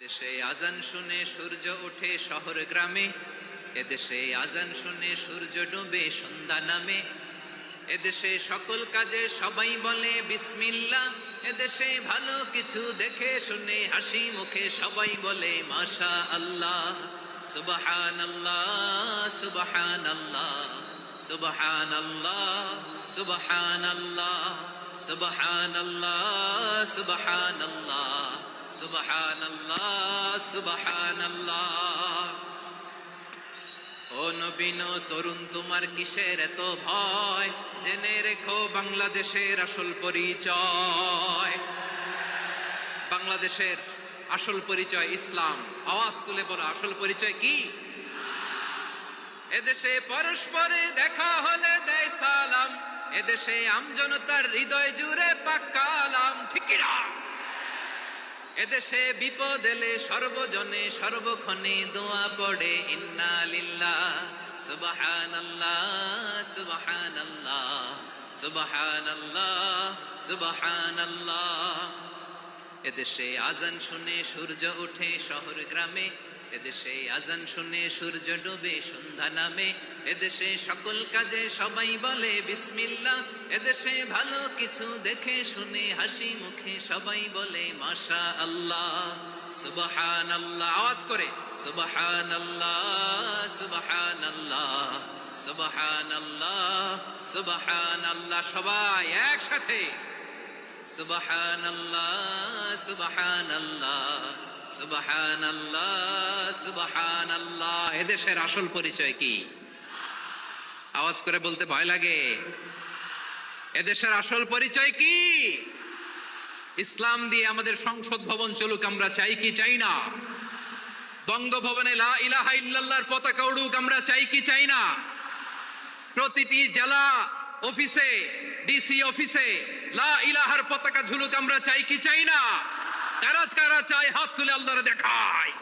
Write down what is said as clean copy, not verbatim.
এদেশে আজান শুনে সূর্য ওঠে শহর গ্রামে, এদেশে আজান শুনে সূর্য ডুবে সন্ধ্যা নামে, এদেশে সকল কাজে সবাই বলে বিসমিল্লাহ, এদেশে ভালো কিছু দেখে শুনে হাসি মুখে সবাই বলে মাশা আল্লাহ। সুবহানাল্লাহ সুবহানাল্লাহ সুবহানাল্লাহ সুবহানাল্লাহ সুবহানাল্লাহ সুবহানাল্লাহ সুবহানাল্লাহ সুবহানাল্লাহ। ও নবীন তরুণ, তোমার কিসের এত ভয়? জেনে রেখো বাংলাদেশের আসল পরিচয়। বাংলাদেশের আসল পরিচয় ইসলাম। আওয়াজ তুলে বলো, আসল পরিচয় কি? এদেশে পরস্পরে দেখা হলে দেয় সালাম, এদেশে আমজনতার হৃদয় জুড়ে পাক্কা আলাম, ঠিক না? এদেশে বিপদ এলে সর্বজনে সর্বক্ষণে দোয়া পড়ে ইন্না লিল্লাহ সুবহানাল্লাহ সুবহানাল্লাহ সুবহানাল্লাহ সুবহানাল্লাহ। এদেশে আজান শুনে সূর্য ওঠে শহর গ্রামে, এদেশে আজান শুনে সূর্য ডুবে সন্ধ্যা নামে, এদেশে সকল কাজে সবাই বলে বিসমিল্লাহ, এদেশে ভালো কিছু দেখে শুনে হাসি মুখে সবাই বলে মাশা আল্লাহ। সুবহানাল্লাহ, আওয়াজ করে সুবহানাল্লাহ সুবহানাল্লাহ সুবহানাল্লাহ সুবহানাল্লাহ। সবাই একসাথে সুবহানাল্লাহ সুবহানাল্লাহ সুবহানাল্লাহ সুবহানাল্লাহ। এদেশের আসল পরিচয় কি? আওয়াজ করে বলতে ভয় লাগে। এদেশের আসল পরিচয় কি? ইসলাম দিয়ে আমাদের সংসদ ভবন চলুক, আমরা চাই কি চাই না? বঙ্গভবনে লা ইলাহা ইল্লাল্লাহর পতাকা উড়ুক, আমরা চাই কি চাই না? প্রতিটি জেলা অফিসে, ডিসি অফিসে লা ইলাহার পতাকা ঝুলুক, আমরা চাই কি চাই না? কারা কারা চাই হাত তুলে আল্লাহরে দেখায়।